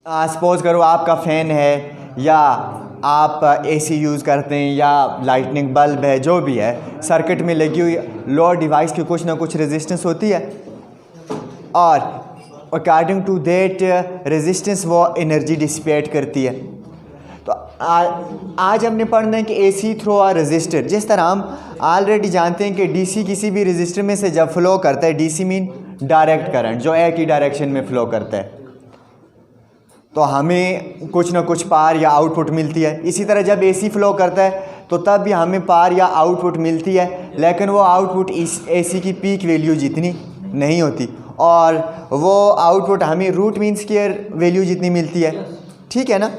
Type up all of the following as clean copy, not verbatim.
Suppose करो आपका fan है या आप एसी यूज़ करते हैं या लाइटनिंग बल्ब है, जो भी है सर्किट में लगी हुई लोड डिवाइस की कुछ ना कुछ रेजिस्टेंस होती है और अकॉर्डिंग टू दैट रेजिस्टेंस वो एनर्जी डिसिपेट करती है। तो आज हमने पढ़ना है कि एसी थ्रू आ रजिस्टर। जिस तरह हम ऑलरेडी जानते हैं कि डीसी किसी भी रजिस्टर में से जब फ्लो करता है, डीसी मीन डायरेक्ट करंट जो एक ही डायरेक्शन में फ़्लो करता है, तो हमें कुछ ना कुछ पावर या आउटपुट मिलती है। इसी तरह जब एसी फ्लो करता है तो तब भी हमें पावर या आउटपुट मिलती है, लेकिन वो आउटपुट इस एसी की पीक वैल्यू जितनी नहीं होती और वो आउटपुट हमें रूट मीन स्क्वायर वैल्यू जितनी मिलती है, ठीक है ना।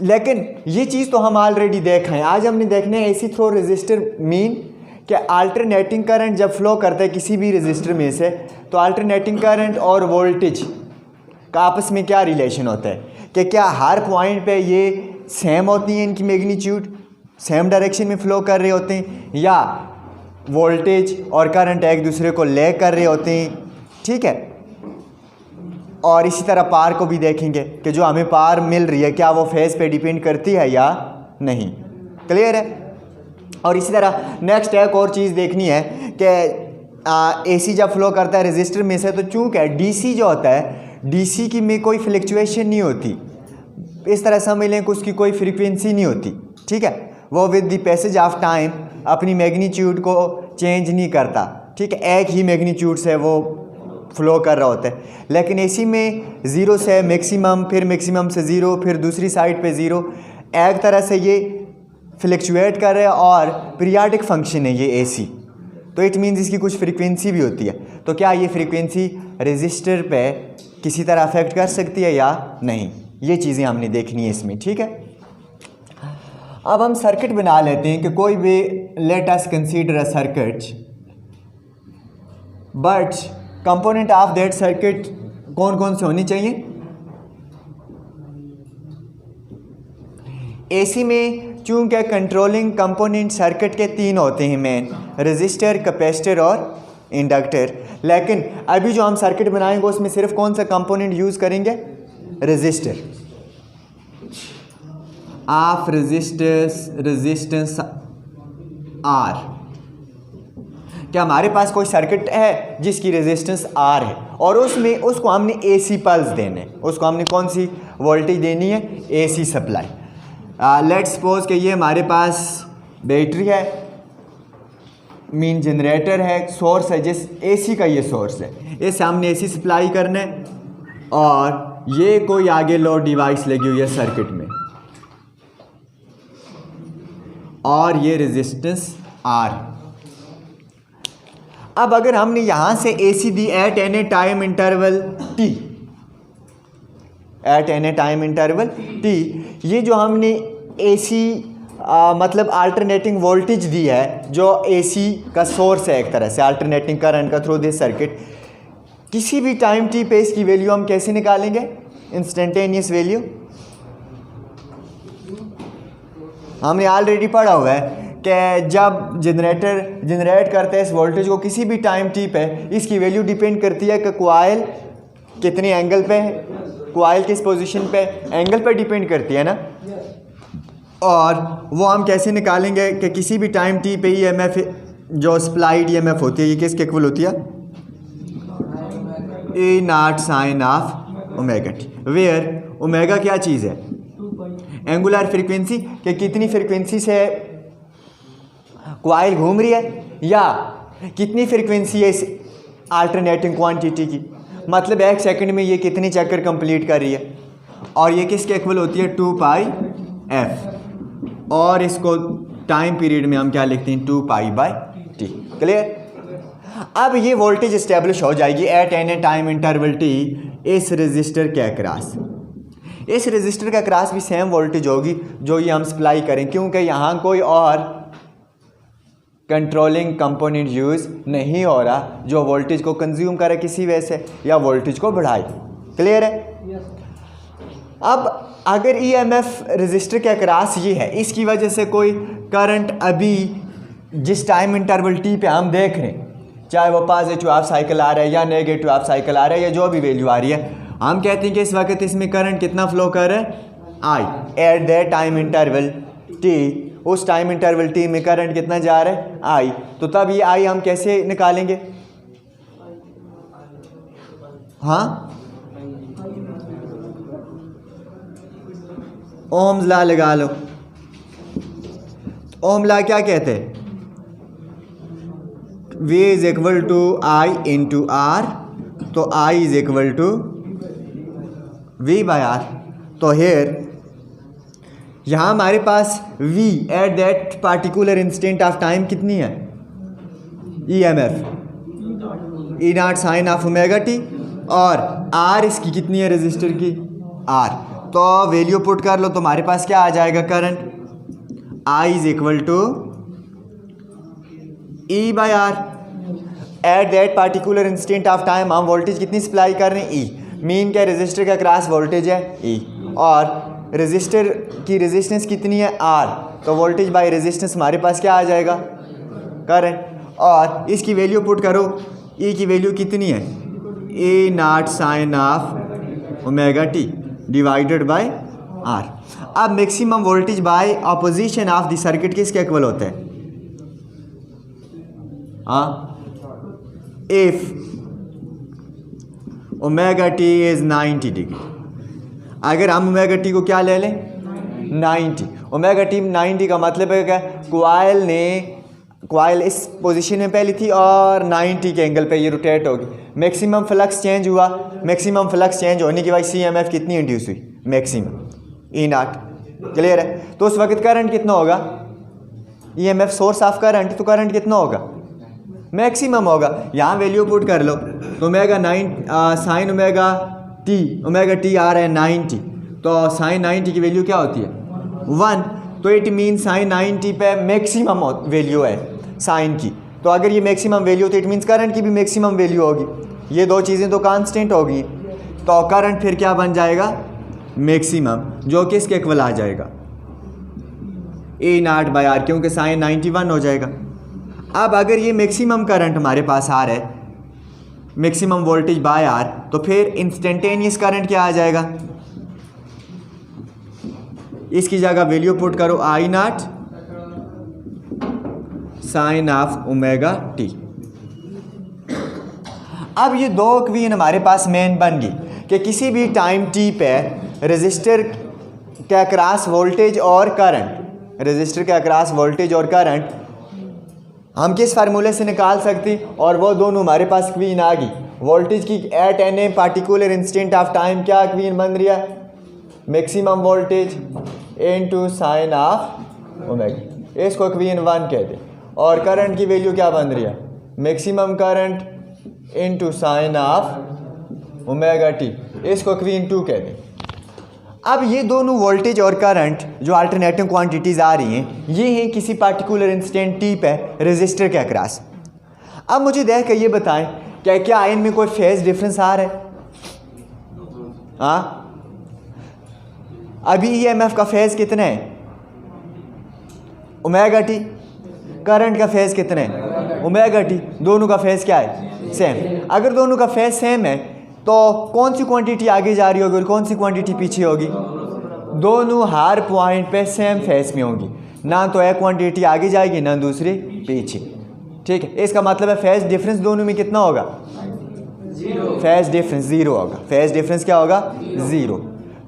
लेकिन ये चीज़ तो हम ऑलरेडी देख रहे हैं। आज हमने देखना है एसी थ्रू रजिस्टर मीन कि अल्टरनेटिंग करंट जब फ्लो करता है किसी भी रजिस्टर में से, तो अल्टरनेटिंग करंट और वोल्टेज का आपस में क्या रिलेशन होता है कि क्या हर पॉइंट पे ये सेम होती हैं, इनकी मैग्नीट्यूड सेम डायरेक्शन में फ़्लो कर रहे होते हैं, या वोल्टेज और करंट एक दूसरे को ले कर रहे होते हैं, ठीक है। और इसी तरह पावर को भी देखेंगे कि जो हमें पावर मिल रही है क्या वो फेज़ पे डिपेंड करती है या नहीं। क्लियर है। और इसी तरह नेक्स्ट एक और चीज़ देखनी है कि एसी जब फ्लो करता है रजिस्टर में से, तो चूँकि डीसी जो होता है डीसी की में कोई फ्लक्चुएशन नहीं होती, इस तरह समझ लें कि उसकी कोई फ्रीक्वेंसी नहीं होती, ठीक है। वो with the passage of time अपनी मैग्नीट्यूड को चेंज नहीं करता, ठीक है, एक ही मैग्नीट्यूड से वो फ्लो कर रहा होता है। लेकिन एसी में ज़ीरो से मैक्सिमम, फिर मैक्सिमम से ज़ीरो, फिर दूसरी साइड पे ज़ीरो, एक तरह से ये फ्लक्चुएट कर रहा है और पीरियाडिक फंक्शन है ये एसी, तो इट मीन्स इसकी कुछ फ्रीक्वेंसी भी होती है। तो क्या ये फ्रीक्वेंसी रजिस्टर पे किसी तरह अफेक्ट कर सकती है या नहीं, ये चीज़ें हमने देखनी है इसमें, ठीक है। अब हम सर्किट बना लेते हैं कि कोई भी let us consider a circuit, but component of that circuit कौन कौन से होनी चाहिए। एसी में चूंकि कंट्रोलिंग कंपोनेंट सर्किट के तीन होते हैं मेन, रजिस्टर, कैपेसिटर और इंडक्टर, लेकिन अभी जो हम सर्किट बनाएंगे उसमें सिर्फ कौन सा कंपोनेंट यूज़ करेंगे, रजिस्टर। Of resistance R. क्या हमारे पास कोई सर्किट है जिसकी रेजिस्टेंस आर है और उसमें उसको हमने एसी पल्स देने, उसको हमने कौन सी वोल्टेज देनी है, एसी सप्लाई। लेट्स सपोज कि ये हमारे पास बैटरी है, मीन जनरेटर है, सोर्स है, जिस एसी का ये सोर्स है, इससे हमने एसी सप्लाई करना है और ये कोई आगे लोड डिवाइस लगी हुई है सर्किट में और ये रेजिस्टेंस आर। अब अगर हमने यहां से एसी दी eight any time interval T, eight any time interval T, ये जो हमने एसी मतलब अल्टरनेटिंग वोल्टेज दी है जो एसी का सोर्स है एक तरह से अल्टरनेटिंग करंट का थ्रू दिस सर्किट, किसी भी टाइम टी पे इसकी वैल्यू हम कैसे निकालेंगे, इंस्टेंटेनियस वैल्यू। हमने ऑलरेडी पढ़ा हुआ है कि जब जनरेटर जनरेट करते हैं इस वोल्टेज को किसी भी टाइम टी पे, इसकी वैल्यू डिपेंड करती है कि कॉइल कितने एंगल पे है, कॉइल किस पोजीशन पे, एंगल पे डिपेंड करती है ना। और वो हम कैसे निकालेंगे कि किसी भी टाइम टी पे ईएमएफ जो सप्लाइड ईएमएफ होती है ये किसके इक्वल होती है, A not sine of omega T, where omega क्या चीज़ है, एंगुलर फ्रीक्वेंसी, कि कितनी फ्रीक्वेंसी से कॉइल घूम रही है या कितनी फ्रीक्वेंसी है इस अल्टरनेटिंग क्वांटिटी की, मतलब एक सेकंड में ये कितनी चक्कर कंप्लीट कर रही है, और ये किसके इक्वल होती है, 2 पाई एफ, और इसको टाइम पीरियड में हम क्या लिखते हैं, 2 पाई बाई टी। क्लियर। अब ये वोल्टेज इस्टेब्लिश हो जाएगी eight any time interval T इस रजिस्टर के अक्रॉस। इस रजिस्टर के अक्रॉस भी सेम वोल्टेज होगी जो ये हम सप्लाई करें, क्योंकि यहाँ कोई और कंट्रोलिंग कंपोनेंट यूज़ नहीं हो रहा जो वोल्टेज को कंज्यूम करे किसी वजह से या वोल्टेज को बढ़ाए। क्लियर है। अब अगर ईएमएफ रजिस्टर के अक्रॉस ये है, इसकी वजह से कोई करंट अभी जिस टाइम इंटरवल टी पे हम देख रहे हैं, चाहे वो पॉजिटिव हाफ साइकिल आ रहा है या नेगेटिव हाफ साइकिल आ रहा है या जो भी वैल्यू आ रही है, हम कहते हैं कि इस वक्त इसमें करंट कितना फ्लो कर रहा है, I. At that time interval T, उस टाइम इंटरवल टी में करंट कितना जा रहा है, आई। तो तब ये आई हम कैसे निकालेंगे, हाँ ओम्स लॉ लगा लो। ओम लॉ क्या कहते हैं, V is equal to I into R, तो I is equal to V by R. तो हेयर यहाँ हमारे पास V at that particular instant of time कितनी है, EMF E naught sine of omega t, और R इसकी कितनी है रजिस्टर की, R। तो वैल्यू पुट कर लो तो हमारे पास क्या आ जाएगा, current I is equal to E by R. At that particular instant of time हम वोल्टेज कितनी सप्लाई कर रहे हैं, E। मीन क्या रजिस्टर का क्रॉस वोल्टेज है E, और रजिस्टर की रेजिस्टेंस कितनी है R, तो वोल्टेज बाय रेजिस्टेंस हमारे पास क्या आ जाएगा, करंट। और इसकी वैल्यू पुट करो, E की वैल्यू कितनी है, A not sine of omega T divided by R। अब maximum voltage by opposition of the circuit किसके इक्वल होता है, हाँ, if omega T is 90 degree. अगर हम ओमेगा टी को क्या ले लें, 90, ओमेगा टी 90 का मतलब है क्या, कॉइल इस पोजीशन में पहली थी और 90 के एंगल पे ये रोटेट होगी, मैक्सिमम फ्लक्स चेंज हुआ, मैक्सिमम फ्लक्स चेंज होने की वजह CMF कितनी इंड्यूस हुई, मैक्सिमम E नॉट। क्लियर है, तो उस वक्त करंट कितना होगा, EMF सोर्स ऑफ करंट, तो करंट कितना होगा, मैक्सिमम होगा। यहाँ वैल्यू पुट कर लो तो ओमेगा साइन ओमेगा टी आ रहा है 90, तो साइन 90 की वैल्यू क्या होती है 1, तो इट मीन साइन 90 पे मैक्सिमम वैल्यू है साइन की। तो अगर ये मैक्सिमम वैल्यू तो इट मीन्स करंट की भी मैक्सिमम वैल्यू होगी, ये दो चीज़ें तो कांस्टेंट होगी, तो करंट फिर क्या बन जाएगा, मैक्सिमम, जो कि इसके इक्वल आ जाएगा ए नॉट बाय आर, क्योंकि साइन 91 हो जाएगा। अब अगर ये मैक्सिमम करंट हमारे पास आ रहा है, मैक्सिमम वोल्टेज बाय आर, तो फिर इंस्टेंटेनियस करंट क्या आ जाएगा, इसकी जगह वैल्यू पुट करो I not sine of omega T. अब ये दो इक्वेशन हमारे पास मेन बन गई कि किसी भी टाइम टी पे रेजिस्टर के अक्रॉस वोल्टेज और करंट, रेजिस्टर के अक्रॉस वोल्टेज और करंट हम किस फार्मूले से निकाल सकते, और वो दोनों हमारे पास इक्वेशन आ गई। वोल्टेज की eight any particular instant of time क्या इक्वेशन बन रही है, maximum voltage into sine of omega, इसको इक्वेशन 1 कहते हैं। और करंट की वैल्यू क्या बन रही है, maximum current into sine of omega T, इसको इक्वेशन 2 कहते हैं। अब ये दोनों वोल्टेज और करंट जो अल्टरनेटिंग क्वांटिटीज़ आ रही हैं, ये हैं किसी पार्टिकुलर इंस्टेंट टी पे रेजिस्टर के अक्रॉस। अब मुझे देख कर ये बताएं क्या इनमें कोई फेज डिफरेंस आ रहा है, हाँ, अभी EMF का फेज कितना है, ओमेगा टी, करंट का फेज कितना है, ओमेगा टी, दोनों का फेज क्या है, सेम। अगर दोनों का फेज सेम है तो कौन सी क्वांटिटी आगे जा रही होगी और कौन सी क्वांटिटी पीछे होगी, दोनों हर पॉइंट पे सेम फेज में होंगी, ना तो एक क्वांटिटी आगे जाएगी ना दूसरी पीछे। ठीक है, इसका मतलब है फेज डिफरेंस दोनों में कितना होगा, फेज डिफरेंस 0 होगा। फेज डिफरेंस क्या होगा, 0।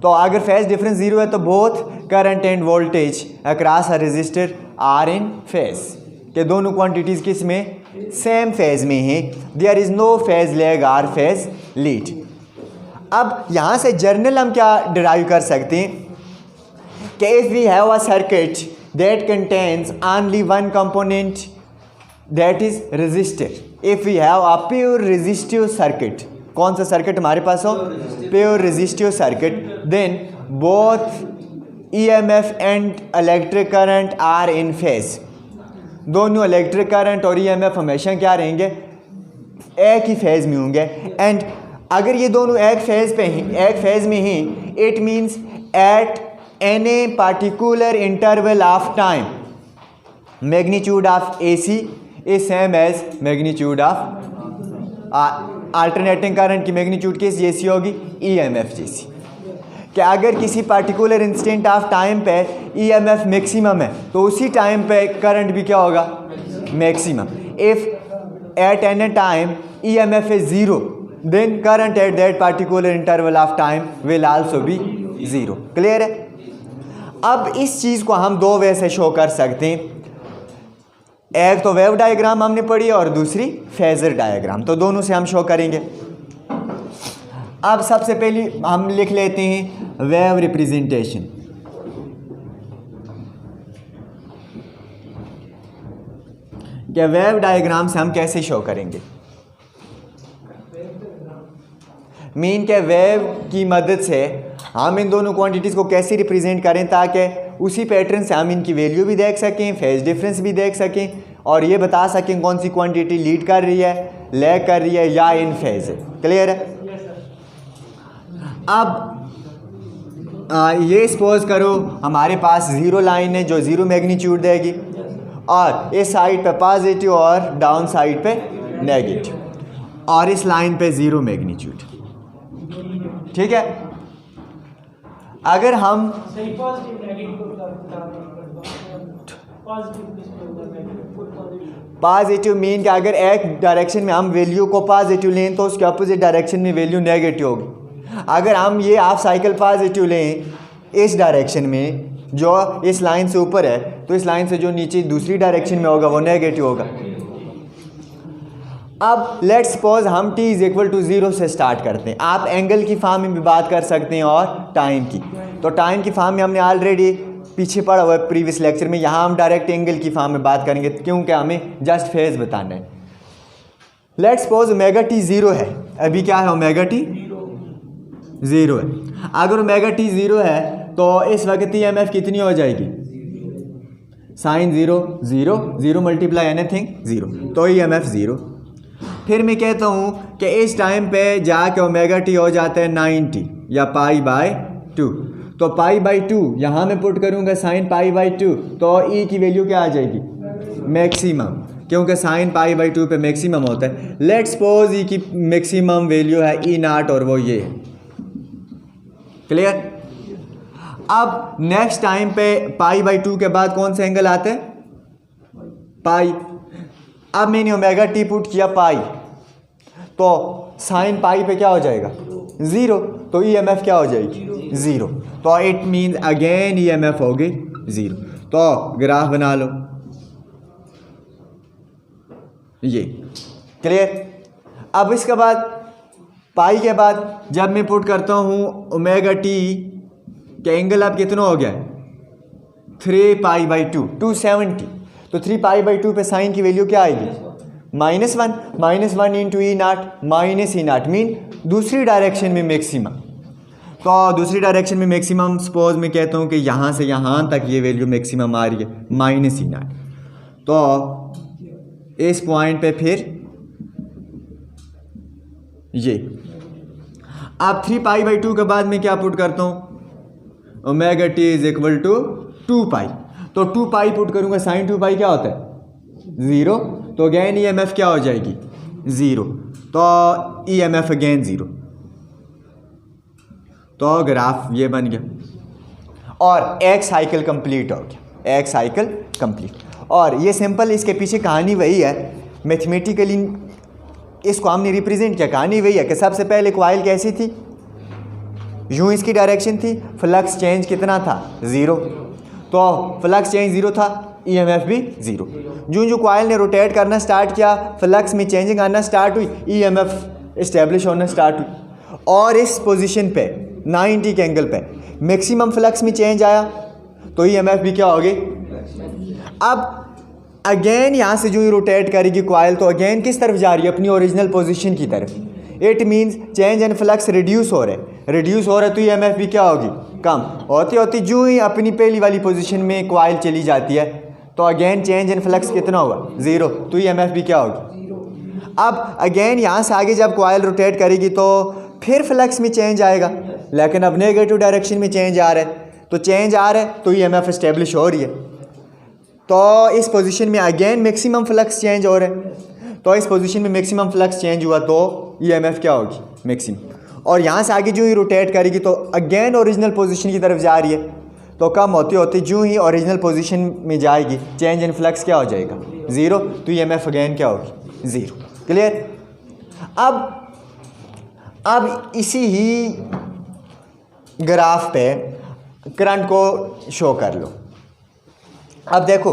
तो अगर फेज डिफरेंस 0 है तो both current and voltage across a resistor are in phase, के दोनों क्वांटिटीज़ किस में, सेम फेज में है, there is no phase lag or phase lead. अब यहाँ से जर्नल हम क्या डिराइव कर सकते हैं कि if we have a circuit that contains only one component that is resistor, if we have a pure resistive circuit, कौन सा सर्किट हमारे पास हो, pure resistive circuit, then both EMF and electric current are in phase, दोनों electric current और EMF हमेशा क्या रहेंगे, एक ही फेज में होंगे। एंड अगर ये दोनों एक फेज में ही, it means at any particular interval of time magnitude of AC is same as magnitude of alternating current की मैग्नीट्यूड किस जैसी होगी, ईएमएफ जैसी। कि अगर किसी पर्टिकुलर इंस्टेंट ऑफ टाइम पे ईएमएफ मैक्सिमम है तो उसी टाइम पे करंट भी क्या होगा, maximum. If at any time EMF is zero then current at that particular interval of time will also be zero. Clear है। अब इस चीज़ को हम दो वे से शो कर सकते हैं, एक तो वेव डायग्राम हमने पढ़ी और दूसरी फेजर डायग्राम, तो दोनों से हम शो करेंगे। अब सबसे पहले हम लिख लेते हैं वेव रिप्रेजेंटेशन। क्या वेव डायग्राम से हम कैसे शो करेंगे, मीन के वेव की मदद से हम इन दोनों क्वांटिटीज़ को कैसे रिप्रेजेंट करें ताकि उसी पैटर्न से हम इनकी वैल्यू भी देख सकें, फेज डिफरेंस भी देख सकें और ये बता सकें कौन सी क्वांटिटी लीड कर रही है, लैग कर रही है या इन फेज है। क्लियर है। अब ये सपोज करो हमारे पास ज़ीरो लाइन है जो ज़ीरो मैग्नीट्यूड देगी और इस साइड पे पॉजिटिव और डाउन साइड पे नेगेटिव और इस लाइन पे ज़ीरो मैग्नीट्यूड। ठीक है। अगर हम पॉजिटिव मीन कि अगर एक डायरेक्शन में हम वैल्यू को पॉजिटिव लें तो उसके अपोजिट डायरेक्शन में वैल्यू नेगेटिव होगी। अगर हम ये हाफ साइकिल पॉजिटिव लें इस डायरेक्शन में जो इस लाइन से ऊपर है तो इस लाइन से जो नीचे दूसरी डायरेक्शन में होगा वो नेगेटिव होगा। अब लेट्स सपोज हम t is equal to zero से स्टार्ट करते हैं। आप एंगल की फॉर्म में भी बात कर सकते हैं और टाइम की। तो टाइम की फॉर्म में हमने ऑलरेडी पीछे पढ़ा हुआ है प्रीवियस लेक्चर में, यहाँ हम डायरेक्ट एंगल की फॉर्म में बात करेंगे क्योंकि हमें जस्ट फेज बताना है। Let's suppose omega T zero है, अभी क्या है ओमेगा टी ज़ीरो है। अगर ओमेगा टी ज़ीरो है तो इस वक्त ईएमएफ कितनी हो जाएगी, sine zero zero zero multiply anything zero, तो ईएमएफ ज़ीरो। फिर मैं कहता हूँ कि इस टाइम पे जाके ओमेगा टी हो जाता है 90 या पाई बाय 2, तो पाई बाई 2 यहाँ मैं पुट करूँगा साइन पाई बाई 2 तो ई की वैल्यू क्या आ जाएगी, मैक्सिमम, क्योंकि साइन पाई बाई 2 पे मैक्सिमम होता है। लेट्स सपोज ई की मैक्सिमम वैल्यू है ई नाट और वो ये है। क्लियर। अब नेक्स्ट टाइम पे पाई बाई 2 के बाद कौन सा एंगल आता है, पाई। अब मैंने ओमेगा टी पुट किया पाई तो साइन पाई पे क्या हो जाएगा, ज़ीरो, तो ईएमएफ क्या हो जाएगी, ज़ीरो, तो इट मीन्स अगेन ईएमएफ होगी ज़ीरो। तो ग्राफ बना लो ये। क्लियर। अब इसके बाद पाई के बाद जब मैं पुट करता हूँ ओमेगा टी के एंगल अब कितना हो गया, 3 पाई बाई 2 270, तो 3 पाई बाई 2 पे साइन की वैल्यू क्या आएगी, -1, -1 इंटू ई नाट माइनस ई नाट मीन दूसरी डायरेक्शन में मैक्सिमम। तो दूसरी डायरेक्शन में मैक्सिमम सपोज मैं कहता हूँ कि यहाँ से यहाँ तक ये वैल्यू मैक्सिमम आ रही है माइनस ई नाट, तो इस पॉइंट पे फिर ये। अब 3 पाई बाई 2 के बाद मैं क्या पुट करता हूँ, omega T is equal to 2 pi, तो 2 पाई पुट करूँगा साइन 2 पाई क्या होता है, ज़ीरो, तो अगेन ईएमएफ क्या हो जाएगी, ज़ीरो, तो ईएमएफ अगेन ज़ीरो, तो ग्राफ ये बन गया और एक साइकिल कंप्लीट हो गया, एक साइकिल कंप्लीट। और ये सिंपल, इसके पीछे कहानी वही है, मैथमेटिकली इसको हमने रिप्रेजेंट किया। कहानी वही है कि सबसे पहले कॉइल कैसी थी, यूँ इसकी डायरेक्शन थी, फ्लक्स चेंज कितना था, ज़ीरो, तो फ्लक्स चेंज ज़ीरो था, ईएमएफ भी ज़ीरो। जो कॉइल ने रोटेट करना स्टार्ट किया, फ्लक्स में चेंजिंग आना स्टार्ट हुई, ईएमएफ इस्टेब्लिश होना स्टार्ट हुई। और इस पोजीशन पे 90 के एंगल पे मैक्सिमम फ्लक्स में चेंज आया तो ईएमएफ भी क्या हो गई। अब अगेन यहाँ से जो ही रोटेट करेगी कॉइल तो अगेन किस तरफ जा रही है, अपनी ओरिजिनल पोजीशन की तरफ। It means change and flux reduce हो रहे, रिड्यूस हो रहा है तो ईएमएफ भी क्या होगी, कम होती होती जो ही अपनी पहली वाली पोजीशन में कॉइल चली जाती है तो अगेन चेंज एंड फ्लक्स कितना होगा, ज़ीरो, तो ईएमएफ भी क्या होगी। अब अगेन यहाँ से आगे जब कॉइल रोटेट करेगी तो फिर फ्लक्स में चेंज आएगा, लेकिन अब नेगेटिव डायरेक्शन में चेंज आ रहा है, तो चेंज आ रहा है तो ईएमएफ इस्टेब्लिश हो रही है। तो इस पोजीशन में अगेन मैक्सिमम फ्लक्स चेंज हो रहा है, तो इस पोजीशन में मैक्सिमम फ्लक्स चेंज हुआ तो ईएमएफ क्या होगी, मैक्सिमम। और यहाँ से आगे जो ही रोटेट करेगी तो अगेन ओरिजिनल पोजीशन की तरफ जा रही है, तो कम होते होते जो ही ओरिजिनल पोजीशन में जाएगी चेंज इन फ्लक्स क्या हो जाएगा, ज़ीरो, तो ईएमएफ अगेन क्या होगी, ज़ीरो। क्लियर। अब इसी ही ग्राफ पे करंट को शो कर लो। अब देखो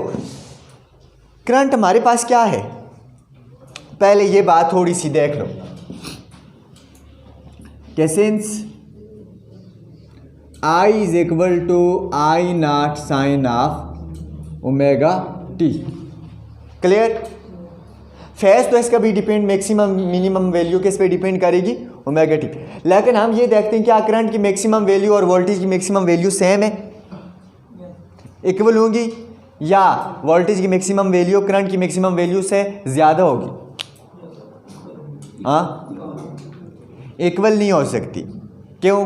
करंट हमारे पास क्या है, पहले ये बात थोड़ी सी देख लो कि since I is equal to I not sine of omega t. Clear. Phase तो इसका भी डिपेंड, मैक्सिमम मिनिमम वैल्यू किस पे डिपेंड करेगी, ओमेगा टी। लेकिन हम ये देखते हैं क्या करंट की मैक्सिमम वैल्यू और वोल्टेज की मैक्सिमम वैल्यू सेम है, इक्वल होंगी, या वोल्टेज की मैक्सिमम वैल्यू करंट की मैक्सिमम वैल्यू से ज़्यादा होगी। हाँ, इक्वल नहीं हो सकती। क्यों?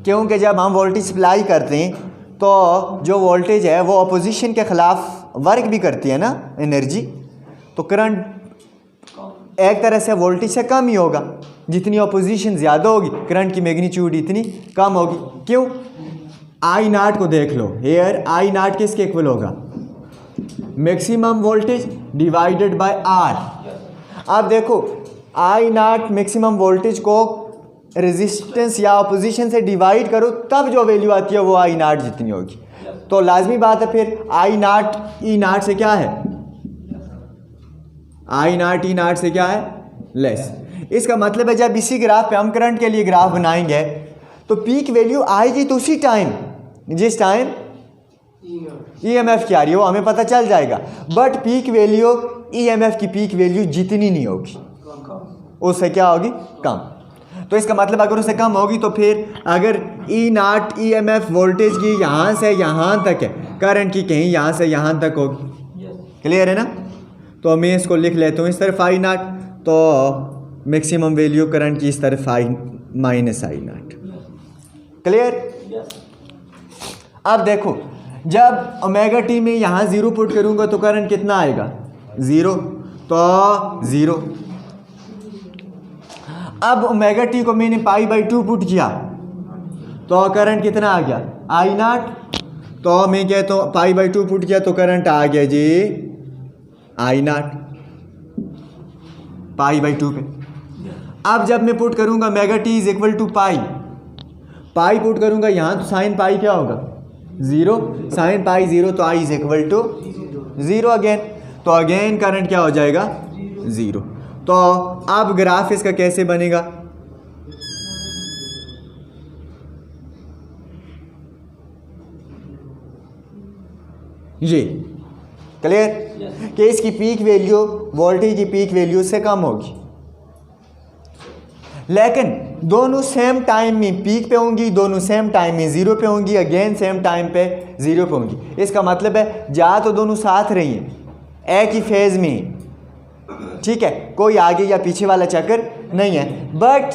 क्योंकि जब हम वोल्टेज सप्लाई करते हैं तो जो वोल्टेज है वो अपोजिशन के ख़िलाफ़ वर्क भी करती है ना, एनर्जी, तो करंट एक तरह से वोल्टेज से कम ही होगा। जितनी अपोजिशन ज़्यादा होगी करंट की मैग्नीट्यूड इतनी कम होगी। क्यों? आई नाट को देख लो, हेयर आई नाट किसके इक्वल होगा, maximum voltage divided by R. अब देखो आई नाट मैक्सिमम वोल्टेज को रेजिस्टेंस या अपोजिशन से डिवाइड करो तब जो वैल्यू आती है वो आई नाट जितनी होगी। तो लाजमी बात है फिर आई नाट ई नाट से क्या है, आई नाट ई नाट से क्या है, लेस। इसका मतलब है जब इसी ग्राफ पे हम करंट के लिए ग्राफ बनाएंगे तो पीक वैल्यू आएगी तो उसी टाइम जिस टाइम ईएमएफ क्या आ रही है वो हमें पता चल जाएगा। बट पीक वैल्यू ईएमएफ की पीक वैल्यू जितनी नहीं होगी, उससे क्या होगी, कम। तो इसका मतलब अगर उससे कम होगी तो फिर अगर ई नाट ईएमएफ वोल्टेज की यहाँ से यहाँ तक है, करंट की कहीं यहाँ से यहाँ तक होगी। क्लियर है ना। तो मैं इसको लिख लेता हूँ इस तरफ आई नाट, तो मैक्सिमम वैल्यू करंट की इस तरफ आई माइनस आई नाट। क्लियर। अब देखो जब ओमेगा टी में यहाँ ज़ीरो पुट करूँगा तो करंट कितना आएगा, ज़ीरो, तो ज़ीरो। अब ओमेगा टी को मैंने पाई बाई टू पुट किया तो करंट कितना आ गया, आई नाट। तो मैं कहता हूँ पाई बाई टू पुट किया तो करंट आ गया जी आई नाट पाई बाई टू पे। अब जब मैं पुट करूँगा omega t is equal to pi, pi put करूँगा यहाँ तो साइन पाई क्या होगा, ज़ीरो, साइन पाई ज़ीरो, तो I is equal to zero again. तो अगेन करंट क्या हो जाएगा, ज़ीरो। तो अब ग्राफ इसका कैसे बनेगा, ये क्लियर कि इसकी पीक वैल्यू वोल्टेज की पीक वैल्यू से कम होगी, लेकिन दोनों सेम टाइम में पीक पे होंगी, दोनों सेम टाइम में ज़ीरो पे होंगी, अगेन सेम टाइम पे ज़ीरो पे होंगी। इसका मतलब है जा तो दोनों साथ रही हैं एक ही फेज़ में, ठीक है, कोई आगे या पीछे वाला चक्कर नहीं है, बट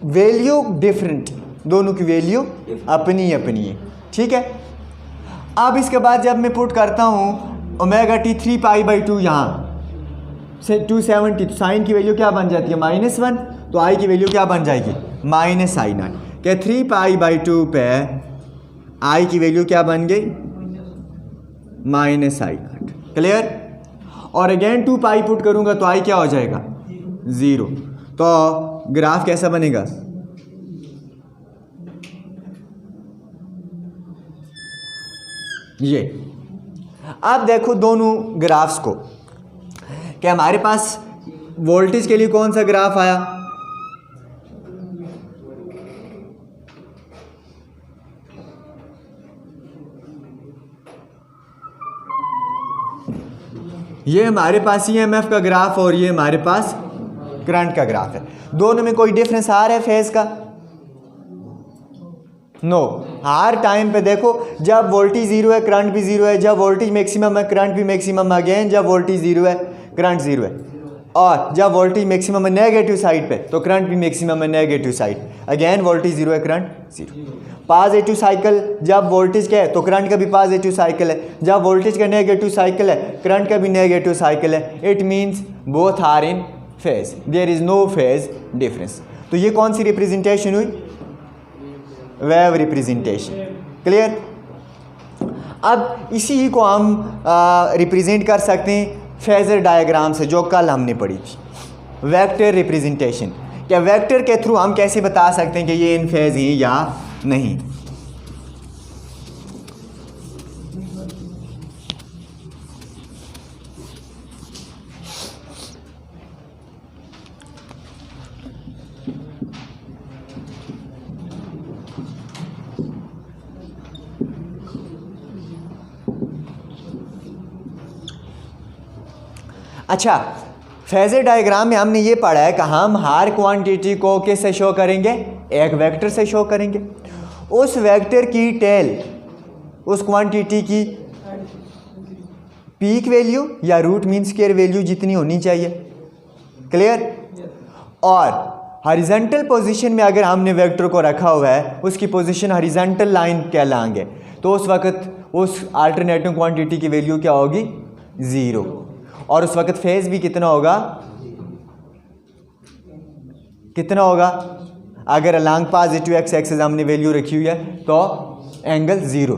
वैल्यू डिफरेंट, दोनों की वैल्यू अपनी अपनी है, ठीक है। अब इसके बाद जब मैं पुट करता हूँ omega T 3 pi by two यहाँ से 270, तो साइन की वैल्यू क्या बन जाती है, -1, तो आई की वैल्यू क्या बन जाएगी, माइनस आई नाट। क्या 3 पाई बाई टू पे आई की वैल्यू क्या बन गई, माइनस आई नाट। क्लियर। और अगेन 2 पाई पुट करूँगा तो आई क्या हो जाएगा, 0। तो ग्राफ कैसा बनेगा, ये। अब देखो दोनों ग्राफ्स को, क्या हमारे पास वोल्टेज के लिए कौन सा ग्राफ आया, ये हमारे पास ईएमएफ का ग्राफ और ये हमारे पास करंट का ग्राफ है। दोनों में कोई डिफरेंस आ रहा है फेज का, नो। हर टाइम पे देखो जब वोल्टेज ज़ीरो है करंट भी ज़ीरो है, जब वोल्टेज मैक्सिमम है करंट भी मैक्सिमम, अगेन जब वोल्टेज ज़ीरो है करंट ज़ीरो है, और जब वोल्टेज मैक्सिमम है नेगेटिव साइड पे तो करंट भी मैक्सिमम है negative side, again voltage zero है करंट ज़ीरो। पॉजिटिव साइकिल जब वोल्टेज का है तो करंट का भी पॉजिटिव साइकिल है, जब वोल्टेज का नेगेटिव साइकिल है करंट का भी नेगेटिव साइकिल है। It means both are in phase, there is no phase difference. तो ये कौन सी रिप्रेजेंटेशन हुई? Wave representation. क्लियर? अब इसी को हम रिप्रेजेंट कर सकते हैं फेजर डायग्राम से, जो कल हमने पढ़ी थी, वेक्टर रिप्रेजेंटेशन। क्या वेक्टर के थ्रू हम कैसे बता सकते हैं कि ये इन फेज हैं या नहीं? अच्छा, फेजर डायग्राम में हमने ये पढ़ा है कि हम हर क्वांटिटी को किससे शो करेंगे? एक वेक्टर से शो करेंगे। उस वेक्टर की टेल उस क्वांटिटी की पीक वैल्यू या रूट मीन स्क्वायर वैल्यू जितनी होनी चाहिए। क्लियर? और हॉरिजॉन्टल पोजीशन में अगर हमने वेक्टर को रखा हुआ है, उसकी पोजीशन हॉरिजॉन्टल लाइन कहलाएंगे, तो उस वक्त उस अल्टरनेटिंग क्वांटिटी की वैल्यू क्या होगी? 0। और उस वक्त फेज भी कितना होगा? कितना होगा? अगर अलॉन्ग पॉजिटिव एक्स एक्सिस हमने वैल्यू रखी हुई है तो एंगल 0।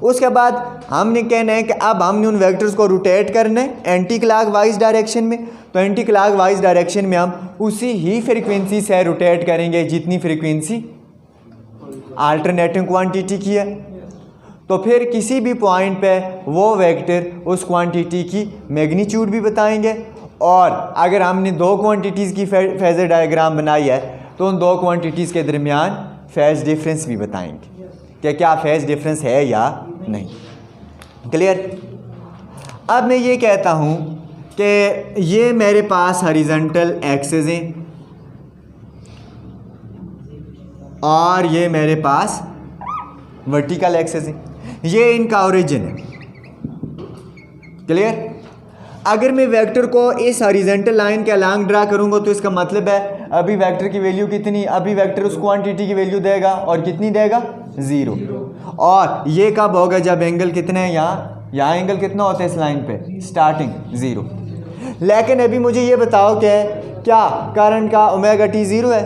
उसके बाद हमने कहना है कि अब हमने उन वेक्टर्स को रोटेट करना है एंटी क्लॉकवाइज डायरेक्शन में। तो एंटी क्लॉकवाइज डायरेक्शन में हम उसी ही फ्रीक्वेंसी से रोटेट करेंगे जितनी फ्रीक्वेंसी अल्टरनेटिंग क्वांटिटी की है। तो फिर किसी भी पॉइंट पे वो वेक्टर उस क्वांटिटी की मैग्नीट्यूड भी बताएंगे। और अगर हमने दो क्वांटिटीज़ की फेजर डायग्राम बनाई है तो उन दो क्वांटिटीज़ के दरमियान फेज डिफरेंस भी बताएंगे कि क्या फेज डिफरेंस है या नहीं। क्लियर? अब मैं ये कहता हूँ कि ये मेरे पास हॉरिजॉन्टल एक्सिस हैं और ये मेरे पास वर्टिकल एक्सिस है, ये इनका ओरिजिन है। क्लियर? अगर मैं वेक्टर को इस हॉरिजॉन्टल लाइन के अलॉन्ग ड्रा करूंगा तो इसका मतलब है अभी वेक्टर की वैल्यू कितनी? अभी वेक्टर उस क्वांटिटी की वैल्यू देगा और कितनी देगा? 0। और ये कब होगा? जब एंगल कितने हैं? यहाँ एंगल कितना होता है इस लाइन पे? स्टार्टिंग 0। लेकिन अभी मुझे ये बताओ कि क्या करंट का ओमेगा टी 0 है?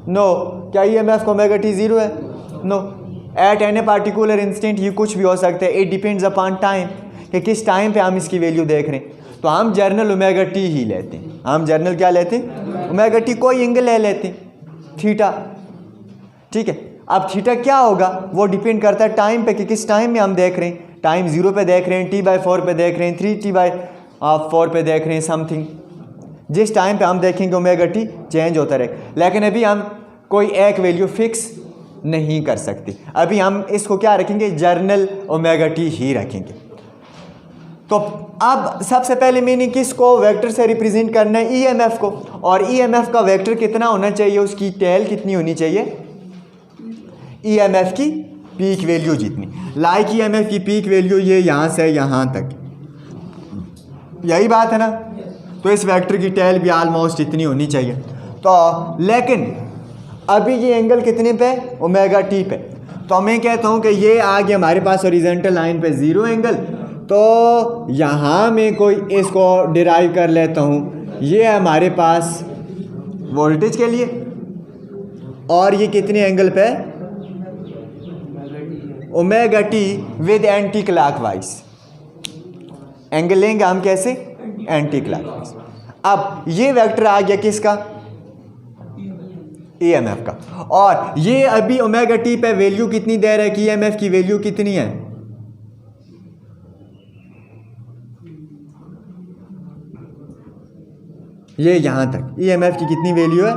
नो। क्या EMF का ओमेगा टी 0 है? No. At any particular instant ये कुछ भी हो सकता है। इट डिपेंड्स अपॉन टाइम कि किस टाइम पे हम इसकी वैल्यू देख रहे हैं। तो हम जर्नल ओमेगा टी ही लेते हैं। हम जर्नल क्या लेते हैं? Omega T. कोई एंगल ले लेते हैं, थीटा। ठीक है? अब थीटा क्या होगा? वो डिपेंड करता है टाइम पे कि किस टाइम में हम देख रहे हैं। टाइम 0 पे देख रहे हैं, T/4 पे देख रहे हैं, 3T/4 पे देख रहे हैं, समथिंग। जिस टाइम पे हम देखेंगे ओमेगा टी चेंज होता रहे। लेकिन अभी हम कोई एक वैल्यू फिक्स नहीं कर सकते। अभी हम इसको क्या रखेंगे? जर्नल ओमेगा टी ही रखेंगे। तो अब सबसे पहले मैंने किसको वेक्टर से रिप्रेजेंट करना है? EMF को। और EMF का वेक्टर कितना होना चाहिए? उसकी टेल कितनी होनी चाहिए? EMF की पीक वैल्यू जितनी। लाइक EMF की पीक वैल्यू ये यहाँ से यहाँ तक, यही बात है ना? तो इस वेक्टर की टेल भी ऑलमोस्ट इतनी होनी चाहिए। तो लेकिन अभी ये एंगल कितने पे? ओमेगा टी पे। तो मैं कहता हूँ कि ये आ गया हमारे पास हॉरिजॉन्टल लाइन पे 0 एंगल। तो यहाँ मैं कोई इसको डिराइव कर लेता हूँ। ये है हमारे पास वोल्टेज के लिए और ये कितने एंगल पे? Omega T with anti clockwise. Angle लेंगे हम कैसे? Anti clockwise. अब ये वेक्टर आ गया किसका? EMF का। और ये अभी ओमेगा टी पे वैल्यू कितनी दे रहा है कि EMF की वैल्यू कितनी है? ये यहां तक EMF की कितनी वैल्यू है?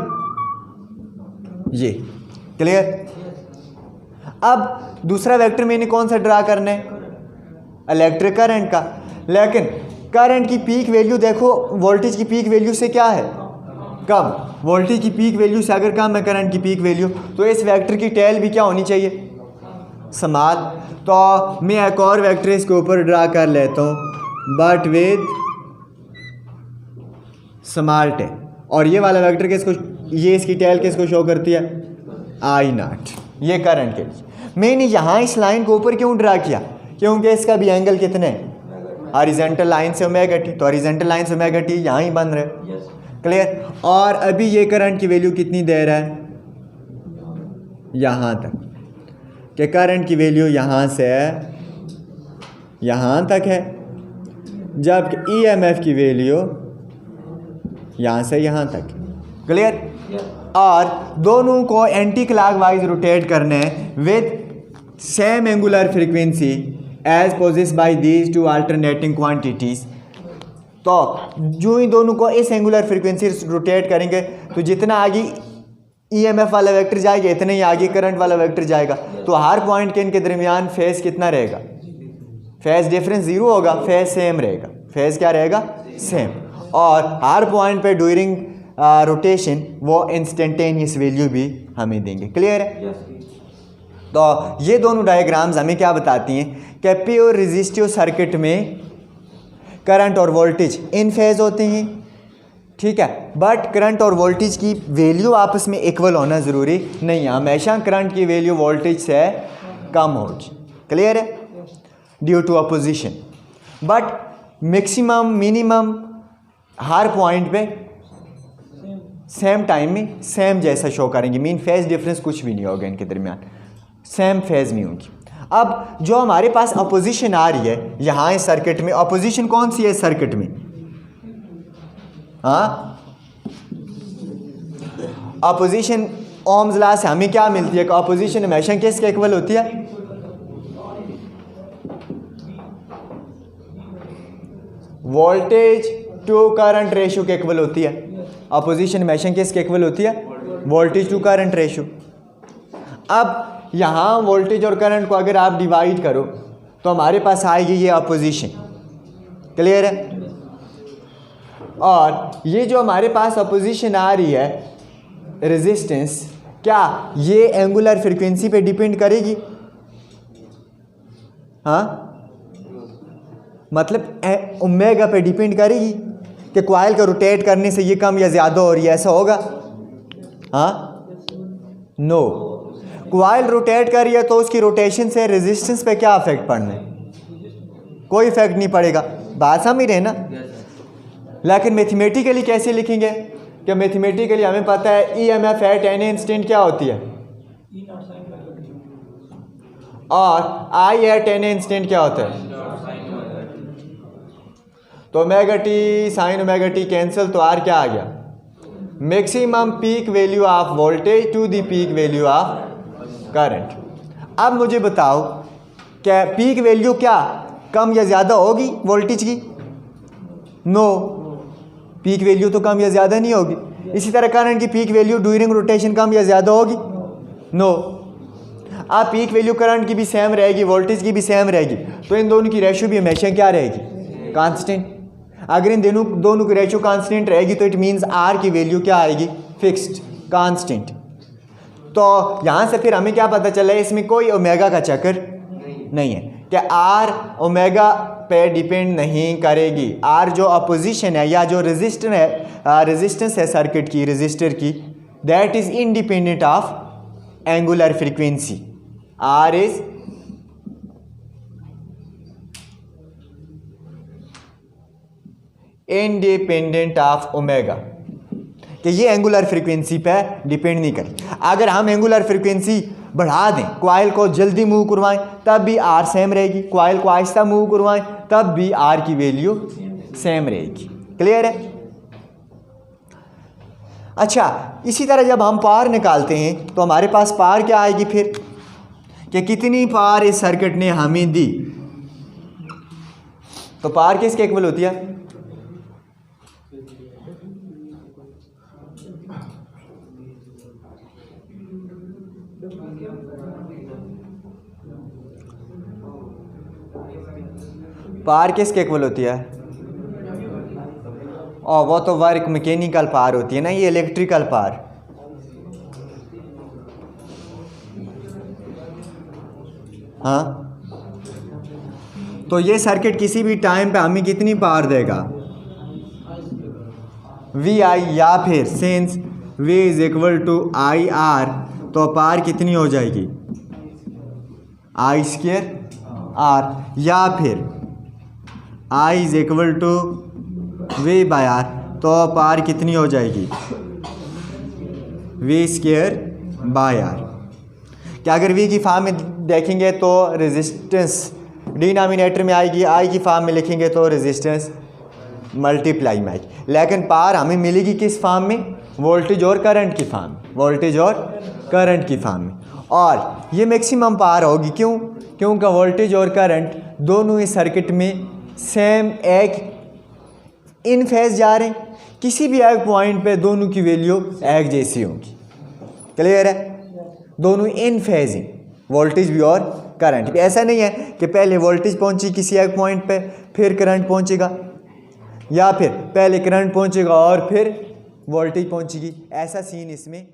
ये। क्लियर? अब दूसरा वेक्टर मैंने कौन सा ड्रा करना है? इलेक्ट्रिक करंट का। लेकिन करंट की पीक वैल्यू देखो वोल्टेज की पीक वैल्यू से क्या है? कम। वोल्टेज की पीक वैल्यू से अगर कम है करंट की पीक वैल्यू, तो इस वेक्टर की टेल भी क्या होनी चाहिए? स्मॉल। तो मैं एक और वेक्टर इसके ऊपर ड्रा कर लेता हूँ, बट विद स्मॉल टेल। और ये वाला वेक्टर किसको, ये इसकी टेल किसको शो करती है? I0। ये करंट के लिए मैंने यहाँ इस लाइन को ऊपर क्यों ड्रा किया? क्योंकि इसका भी एंगल कितने है? हॉरिजॉन्टल लाइन से ओमेगा टी, तो हॉरिजॉन्टल लाइन से ओमेगा टी यहाँ ही बन रहा है। क्लियर। और अभी ये करंट की वैल्यू कितनी दे रहा है, यहाँ तक, कि करंट की वैल्यू यहाँ से यहाँ तक है, जबकि ईएमएफ की वैल्यू यहाँ से यहाँ तक। क्लियर। और दोनों को एंटी क्लॉकवाइज रोटेट करना है with same angular frequency as possessed by these two alternating quantities. तो जो ही दोनों को इस एंगुलर फ्रीक्वेंसी रोटेट करेंगे तो जितना आगे ईएमएफ वाला वेक्टर जाएगा इतना ही आगे करंट वाला वेक्टर जाएगा। तो हर पॉइंट के इनके दरमियान फेज कितना रहेगा, फेज डिफरेंस जीरो होगा, फेज सेम रहेगा, फेज क्या रहेगा, सेम। और हर पॉइंट पे ड्यूरिंग रोटेशन वो इंस्टेंटेनियस वैल्यू भी हमें देंगे। क्लियर है। तो ये दोनों डायग्राम्स हमें क्या बताती हैं कि प्योर रेजिस्टिव सर्किट में करंट और वोल्टेज इन फेज होते हैं, ठीक है, बट करंट और वोल्टेज की वैल्यू आपस में इक्वल होना ज़रूरी नहीं है, हमेशा करंट की वैल्यू वोल्टेज से कम होगी। क्लियर है, due to opposition. But maximum minimum हर पॉइंट पे सेम टाइम में सेम जैसा शो करेंगे, मीन फेज डिफरेंस कुछ भी नहीं होगा इनके दरमियान, सेम फेज नहीं होगी। अब जो हमारे पास अपोजिशन आ रही है यहाँ इस सर्किट में, अपोजिशन कौन सी है इस सर्किट में, हाँ, अपोजिशन ओम्स लॉ से हमें क्या मिलती है कि अपोजिशन हमेशा किसके इक्वल होती है, वोल्टेज टू करंट रेशियो के इक्वल होती है। अपोजिशन हमेशा किसके इक्वल होती है, वोल्टेज टू करंट रेशियो। अब यहाँ वोल्टेज और करंट को अगर आप डिवाइड करो तो हमारे पास आएगी ये अपोजिशन। क्लियर है। और ये जो हमारे पास अपोजिशन आ रही है रेजिस्टेंस, क्या ये एंगुलर फ्रीक्वेंसी पे डिपेंड करेगी, हाँ, मतलब ओमेगा पे डिपेंड करेगी कि कॉइल का रोटेट करने से ये कम या ज़्यादा हो रही है, ऐसा होगा, हाँ, नो। कॉइल रोटेट कर रही है तो उसकी रोटेशन से रेजिस्टेंस पे क्या इफेक्ट पड़ना है, कोई इफेक्ट नहीं पड़ेगा, बात समझ रहे ना। लेकिन मैथमेटिकली कैसे लिखेंगे कि मैथमेटिकली हमें पता है ईएमएफ एट एनी इंस्टेंट क्या होती है और आई एट एनी इंस्टेंट क्या होता है, तो omega t sine omega t cancel, तो आर क्या आ गया, maximum peak value of voltage to the peak value of current. अब मुझे बताओ क्या पीक वैल्यू क्या कम या ज़्यादा होगी वोल्टेज की, नो, पीक वैल्यू तो कम या ज़्यादा नहीं होगी। इसी तरह करंट की पीक वैल्यू ड्यूरिंग रोटेशन कम या ज़्यादा होगी, नो। अब पीक वैल्यू करंट की भी सेम रहेगी, वोल्टेज की भी सेम रहेगी, तो इन दोनों की रेशियो भी हमेशा क्या रहेगी, कांस्टेंट। अगर इन दोनों की रेशियो कांस्टेंट रहेगी तो इट मीन्स आर की वैल्यू क्या आएगी, फिक्स्ड, कांस्टेंट। तो यहाँ से फिर हमें क्या पता चला है, इसमें कोई ओमेगा का चक्कर नहीं है कि आर ओमेगा पे डिपेंड नहीं करेगी। आर जो अपोजिशन है या जो रेजिस्टेंस है सर्किट की, रेजिस्टर की, that is independent of angular frequency. R is independent of omega, कि ये एंगुलर फ्रीक्वेंसी पे डिपेंड नहीं करे। अगर हम एंगुलर फ्रीक्वेंसी बढ़ा दें, कॉइल को जल्दी मूव करवाएं तब भी आर सेम रहेगी, कॉइल को आहिस्ता मूव करवाएं तब भी आर की वैल्यू सेम रहेगी। क्लियर है। अच्छा, इसी तरह जब हम पावर निकालते हैं तो हमारे पास पावर क्या आएगी फिर, कि कितनी पावर इस सर्किट ने हमें दी, तो पावर किसके इक्वल होती है, पावर किसके इक्वल होती है, और वो तो वर्क मैकेनिकल पावर होती है ना, ये इलेक्ट्रिकल पावर। हाँ, तो ये सर्किट किसी भी टाइम पे हमें कितनी पावर देगा, वी आई, या फिर since V is equal to I R, तो पावर कितनी हो जाएगी, आई स्क्वायर आर, या फिर I is equal to V by R, तो पार कितनी हो जाएगी, वी स्क्वायर बाय आर। क्या अगर वी की फॉर्म में देखेंगे तो रेजिस्टेंस डिनोमिनेटर में आएगी, आई की फॉर्म में लिखेंगे तो रेजिस्टेंस मल्टीप्लाई में आएगी। लेकिन पार हमें मिलेगी किस फॉर्म में, वोल्टेज और करंट की फॉर्म, वोल्टेज और करंट की फॉर्म में। और ये मैक्सिमम पार होगी, क्यों, क्योंकि वोल्टेज और करंट दोनों इस सर्किट में सेम एक इन फेज जा रहे हैं, किसी भी एक पॉइंट पे दोनों की वैल्यू एक जैसी होगी। क्लियर है, दोनों इन फेज हैं, वोल्टेज भी और करंट भी। ऐसा नहीं है कि पहले वोल्टेज पहुंची किसी एक पॉइंट पे फिर करंट पहुंचेगा, या फिर पहले करंट पहुंचेगा और फिर वोल्टेज पहुंचेगी, ऐसा सीन इसमें